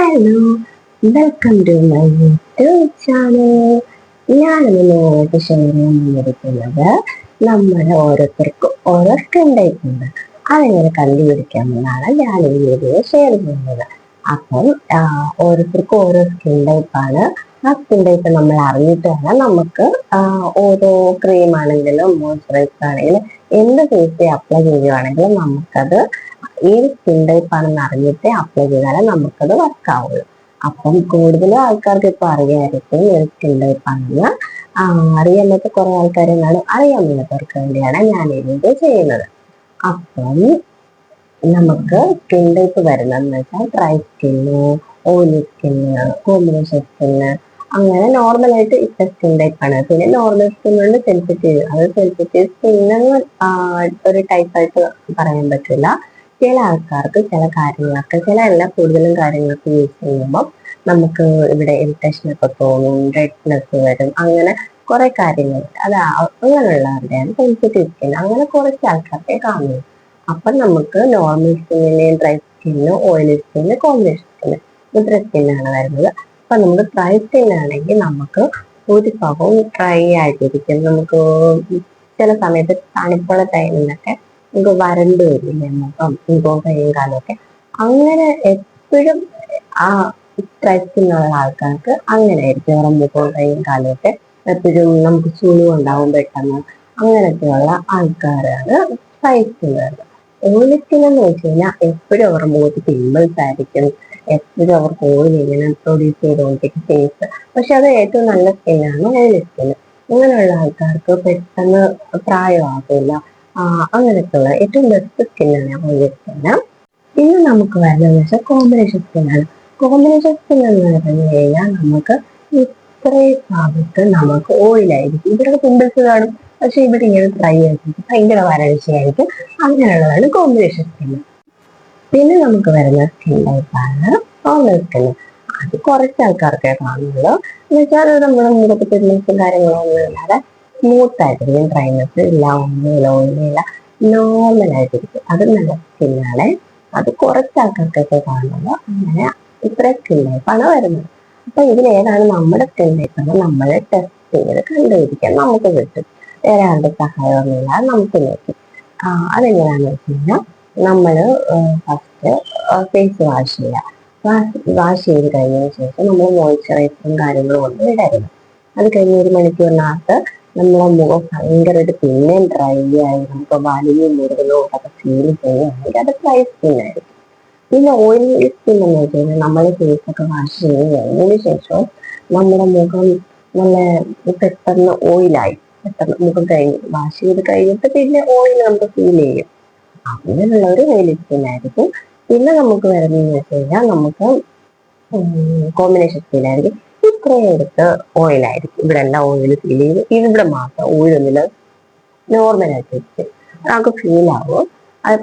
Hello, welcome to my YouTube channel. ഞാനിന്ന് നിങ്ങളായിട്ട് share ചെയ്യാൻ വന്നിരിക്കുന്നത് നമ്മുടെ ഓരോരുത്തർക്കും ഓരോ സ്കിൻ ടൈപ്പ് ഉണ്ട്. അതെങ്ങനെ കണ്ടുപിടിക്കാമെന്നാണ് ഞാൻ ഈ വീഡിയോ ഷെയർ ചെയ്യുന്നത്. അപ്പം ഓരോരുത്തർക്കും ഓരോ സ്കിൻ ടൈപ്പാണ്. ആ സ്കിൻ ടൈപ്പ് നമ്മൾ അറിഞ്ഞിട്ട് വേണം നമുക്ക് ഓരോ ക്രീം ആണെങ്കിലും മോയ്സ്ചറൈസർ ആണെങ്കിലും എന്ത് ഫേസിൽ അപ്ലൈ ചെയ്യുകയാണെങ്കിലും നമുക്കത് ഏത് സ്കിൻ ടൈപ്പ് ആണെന്ന് അറിഞ്ഞിട്ട് അപ്ലൈ ചെയ്താലേ നമുക്കത് വർക്ക് ആവുള്ളൂ. അപ്പം കൂടുതലും ആൾക്കാർക്ക് ഇപ്പൊ അറിയാമായിരിക്കും ഏത് സ്കിൻ ടൈപ്പ് ആണെന്ന്. അറിയാൻ പറ്റ കുറെ ആൾക്കാരെ അറിയാൻ മേലാത്തവർക്ക് വേണ്ടിയാണ് ഞാൻ ഈ വീഡിയോ ചെയ്യുന്നത്. അപ്പം നമുക്ക് സ്കിൻ ടൈപ്പ് വരുന്നതെന്ന് വെച്ചാൽ dry skin, oily skin, combination skin, അങ്ങനെ നോർമലായിട്ട് ഇട്ട സ്കിൻ ടൈപ്പ് ആണ്. പിന്നെ നോർമൽ സ്കിന്നുണ്ട്, സെൻസിറ്റീവ്. അത് സെൻസിറ്റീവ് സ്കിന്നെന്ന് ഒരു ടൈപ്പായിട്ട് പറയാൻ പറ്റില്ല. ചില ആൾക്കാർക്ക് ചില കാര്യങ്ങളൊക്കെ, ചില എല്ലാ കൂടുതലും കാര്യങ്ങളൊക്കെ യൂസ് ചെയ്യുമ്പോൾ നമുക്ക് ഇവിടെ ഇറിറ്റേഷൻ ഒക്കെ തോന്നും, റെഡ്നെസ് വരും, അങ്ങനെ കുറെ കാര്യങ്ങൾ. അത് അങ്ങനെയുള്ളവരുടെയാണ് സെൻസിറ്റീവ് സ്കിൻ. അങ്ങനെ കുറച്ച് ആൾക്കാരെ കാണുന്നു. അപ്പം നമുക്ക് നോർമൽ സ്കിന്നിന്, dry skin, oily skin, combination skin, ഇത്ര സ്കിന്നാണ് വരുന്നത്. അപ്പൊ നമുക്ക് ഡ്രൈ സ്കിന്നാണെങ്കിൽ നമുക്ക് ഒരു ഭാഗവും ഡ്രൈ ആയിട്ടിരിക്കും. നമുക്ക് ചില സമയത്ത് തണുപ്പുള്ള ടൈമിലൊക്കെ നമുക്ക് വരണ്ട് വരില്ലേ മുഖം, മുഖവും കൈയും കാലൊക്കെ. അങ്ങനെ എപ്പോഴും ആ ഡ്രൈ സ്കിന്നുള്ള ആൾക്കാർക്ക് അങ്ങനെ ആയിരിക്കും. മുഖവും കൈയും കാലൊക്കെ എപ്പോഴും നമുക്ക് ചുളിവുണ്ടാവും പെട്ടെന്ന്. അങ്ങനെയൊക്കെയുള്ള ആൾക്കാരാണ് ഡ്രൈ സ്കിന്നുള്ളത്. ഓയിലി സ്കിൻ എന്ന് വെച്ച് കഴിഞ്ഞാൽ എപ്പോഴും അവരുടെ മുഖത്ത് പിമ്പിൾസ് ആയിരിക്കും, എപ്പോഴും അവർക്ക് ഓയിൽ ഇങ്ങനെ പ്രൊഡ്യൂസ് ചെയ്തുകൊണ്ടിരിക്കും ഫേസ്. പക്ഷെ അത് ഏറ്റവും നല്ല സ്കിന്നാണ് ഓയിലി സ്കിൻ. അങ്ങനെയുള്ള ആൾക്കാർക്ക് പെട്ടെന്ന് പ്രായമാകില്ല. അങ്ങനെയൊക്കെയുള്ള ഏറ്റവും ബെസ്റ്റ് സ്കിന്നാണ് ഓയിലി സ്കിന്ന്. പിന്നെ നമുക്ക് വരുന്നതെന്ന് വെച്ചാൽ കോമ്പിനേഷൻ സ്കിന്നാണ്. കോമ്പിനേഷൻ സ്കിൻ എന്ന് പറഞ്ഞു കഴിഞ്ഞാൽ നമുക്ക് ഇത്രയും ഭാഗത്ത് നമുക്ക് ഓയിലായിരിക്കും, ഇവിടെ പിമ്പിൾസ് കാണും, പക്ഷെ ഇവിടെ ഇങ്ങനെ ഡ്രൈ ആയിരിക്കും, ഭയങ്കര വരൾച്ചയായിരിക്കും. അങ്ങനെയുള്ളതാണ് കോമ്പിനേഷൻ സ്കിൻ. പിന്നെ നമുക്ക് വരുന്ന സ്കിൻ ടൈപ്പാണ് നോർമൽ സ്കിൻ. അത് കുറച്ച് ആൾക്കാർക്കേ കാണുള്ളൂ. എന്ന് വെച്ചാൽ നമ്മുടെ മുഖത്ത് പിമ്പിൾസും കാര്യങ്ങളൊന്നും ഇല്ലാതെ സ്മൂത്ത് ആയിട്ടിരിക്കും, ഡ്രൈനെസ് ഇല്ല, ഒന്നുമില്ല, ഓയിലില്ല, നോർമൽ ആയിട്ടിരിക്കും. അത് നല്ല സ്കിന്നാണ്. അത് കുറച്ച് ആൾക്കാർക്കൊക്കെ കാണുള്ളൂ. അങ്ങനെ ഇത്ര സ്കിൻ ടൈപ്പാണ് വരുന്നത്. അപ്പൊ ഇതിലേതാണ് നമ്മുടെ സ്കിൻ ടൈപ്പ് എന്ന് നമ്മൾ ടെസ്റ്റ് ചെയ്ത് കണ്ടുപിടിക്കാൻ നമുക്ക് കിട്ടും. വേറെ ആളുടെ സഹായമൊന്നുമില്ല, നമുക്ക് നോക്കി. അതെങ്ങനെയാണെന്ന് വെച്ച് കഴിഞ്ഞാൽ നമ്മള് ഫസ്റ്റ് ഫേസ് വാഷ് ചെയ്യുക. വാഷ് ചെയ്ത് കഴിഞ്ഞതിന് ശേഷം നമ്മൾ മോയ്സ്ചറൈസറും കാര്യങ്ങളും ഒന്നും ഇടരുത്. അത് കഴിഞ്ഞ് 1 മണിക്കൂറിനകത്ത് നമ്മുടെ മുഖം ഭയങ്കരമായിട്ട് പിന്നെയും ഡ്രൈ ആയി നമുക്ക് വലിയ മുറിവുകളൊക്കെ ഫീൽ ചെയ്യുകയാണെങ്കിൽ അത് ഡ്രൈ സ്കിൻ ആയിരിക്കും. പിന്നെ ഓയിലി സ്കിൻ എന്ന് വെച്ച് കഴിഞ്ഞാൽ നമ്മൾ ഫേസ് ഒക്കെ വാഷ് ചെയ്ത് കഴിഞ്ഞതിന് ശേഷം നമ്മുടെ മുഖം നല്ല പെട്ടെന്ന് ഓയിലായി, പെട്ടെന്ന് മുഖം കഴിഞ്ഞ് വാഷ് ചെയ്ത് കഴിഞ്ഞിട്ട് പിന്നെ ഓയിൽ നമുക്ക് ഫീൽ ചെയ്യും. അങ്ങനെയുള്ള ഒരു ഓയിലി സ്കിൻ ആയിരിക്കും. പിന്നെ നമുക്ക് വരുന്നതെന്ന് വെച്ച് കഴിഞ്ഞാൽ നമുക്ക് കോമ്പിനേഷൻ സ്കിൻ ആയിരിക്കും. ഇത്രയും എടുത്ത് ഓയിലായിരിക്കും, ഇവിടെ എല്ലാം ഓയിൽ ഫീൽ ചെയ്ത്, ഇവിടെ മാത്രം ഓയിലൊന്നുമില്ല, നോർമലായിട്ടിരിക്കും, നമുക്ക് ഫീൽ ആവും.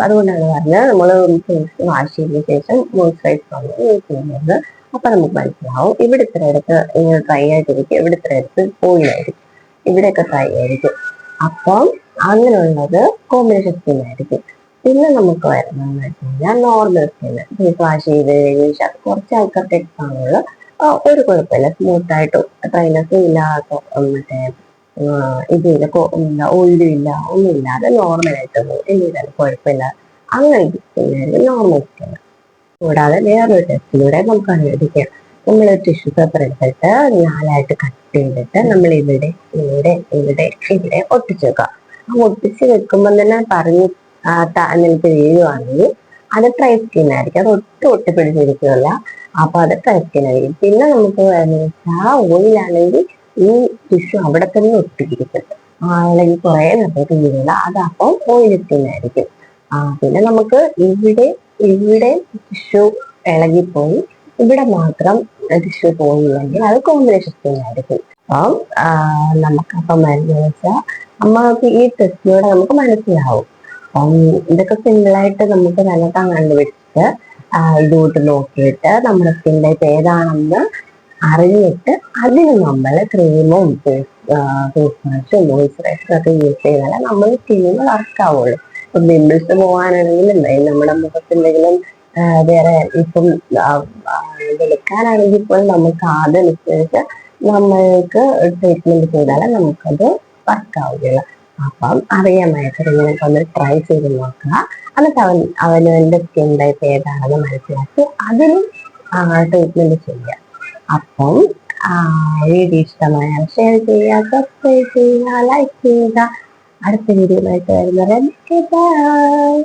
അതുകൊണ്ടാണ് പറഞ്ഞത് നമ്മൾ ഫേസ് വാഷ് ചെയ്തതിനു ശേഷം മോയ്സ്ചറൈസർ യൂസ് ചെയ്യുന്നത്. അപ്പൊ നമുക്ക് മനസ്സിലാവും ഇവിടെ ഇത്ര എടുത്ത് ഇങ്ങനെ ഡ്രൈ ആയിട്ടിരിക്കും, ഇവിടെ ഇത്ര എടുത്ത് ഓയിലായിരിക്കും, ഇവിടെയൊക്കെ ഡ്രൈ ആയിരിക്കും. അപ്പം അങ്ങനെയുള്ളത് കോമ്പിനേഷൻ സ്കിൻ ആയിരിക്കും. പിന്നെ നമുക്ക് വരുന്നതെന്ന് വെച്ച് കഴിഞ്ഞാൽ നോർമൽ സ്കിൻ. ഫേസ് വാഷ് ചെയ്ത് കഴിഞ്ഞാൽ കുറച്ച് ആൾക്കാർക്ക് കാണുള്ളൂ, ഒരു കുഴപ്പമില്ല, സ്മൂത്തായിട്ട് ഡ്രൈനെസ്സും ഇല്ലാത്ത, മറ്റേ ഇതില്ല, ഓയിലും ഇല്ല, ഒന്നുമില്ലാതെ നോർമലായിട്ട് പോകും, എന്തിനാലും കുഴപ്പമില്ല. അങ്ങനത്തെ സ്കിന്നായിരിക്കും നോർമൽ സ്കിൻ. കൂടാതെ വേറൊരു ടെസ്റ്റിലൂടെ നമുക്ക് കണ്ടുപിടിക്കാം. നമ്മൾ ടിഷ്യൂ പേപ്പർ എടുത്തിട്ട് 4ആയിട്ട് കട്ട് ചെയ്തിട്ട് നമ്മൾ ഇവിടെ ഇവിടെ ഇവിടെ ഇവിടെ ഒട്ടിച്ചു വെക്കുക. ഒട്ടിച്ച് വെക്കുമ്പോൾ തന്നെ പറഞ്ഞ് നിലത്ത് വീഴുവാണെങ്കിൽ അത് ഡ്രൈ സ്കിൻ ആയിരിക്കും, അത് ഒട്ടും ഒട്ടിപ്പിടിച്ചിരിക്കുകയല്ല. അപ്പൊ അത് ഡ്രൈ സ്കിൻ ആയിരിക്കും. പിന്നെ നമുക്ക് വെച്ചാൽ ഓയിലാണെങ്കിൽ ഈ ടിഷ്യൂ അവിടെ തന്നെ ഒട്ടിപ്പിടിക്കും, അല്ലെങ്കിൽ കുറെ നേരത്തേക്ക് വീഴില്ല, അതപ്പം ഓയിലി സ്കിൻ ആയിരിക്കും. പിന്നെ നമുക്ക് ഇവിടെ ഇവിടെ ടിഷ്യൂ ഇളകിപ്പോയി, ഇവിടെ മാത്രം ടിഷ്യൂ പോയില്ലെങ്കിൽ അത് കോമ്പിനേഷൻ സ്കിൻ ആയിരിക്കും. അപ്പം നമുക്കപ്പം മരുന്ന് വെച്ചാൽ നമ്മൾക്ക് ഈ ടെസ്റ്റിലൂടെ നമുക്ക് മനസ്സിലാവും. അപ്പം ഇതൊക്കെ സിമ്പിളായിട്ട് നമുക്ക് നല്ലതാൻ കണ്ടുപിടിച്ചിട്ട് ഇതുകൂട്ട് നോക്കിയിട്ട് നമ്മുടെ സ്കിൻ ടൈപ്പ് ഏതാണെന്ന് അറിഞ്ഞിട്ട് അതിന് നമ്മൾ ക്രീമും ഫേസ് വാഷും മോയ്സ്ചറൈസറും ഒക്കെ യൂസ് ചെയ്താലേ നമ്മൾ സ്കിന്നിന് വർക്ക് ആവുള്ളൂ. ഇപ്പൊ പിമ്പിൾസ് പോകാനാണെങ്കിലും നമ്മുടെ മുഖത്ത് എന്തെങ്കിലും വേറെ ഇപ്പം എടുക്കാനാണെങ്കിൽ പോലും നമുക്ക് അതനുസരിച്ച് നമ്മൾക്ക് ട്രീറ്റ്മെന്റ് ചെയ്താലേ നമുക്കത് വർക്കാവുകയുള്ളു. അപ്പം അറിയാമായിട്ട് നിങ്ങൾക്ക് ഒന്ന് ട്രൈ ചെയ്ത് നോക്കുക. എന്നിട്ട് അവനവന്റെ സ്കിൻ ടൈപ്പ് ഏതാണെന്ന് മനസ്സിലാക്കി അതിന് ട്രീറ്റ്മെന്റ് ചെയ്യുക. അപ്പം വീഡിയോ ഇഷ്ടമായാൽ ഷെയർ ചെയ്യുക, സബ്സ്ക്രൈബ് ചെയ്യുക, ലൈക്ക് ചെയ്യുക. അടുത്ത വീഡിയോ ആയിട്ട് വരുന്നവരെ ബൈ.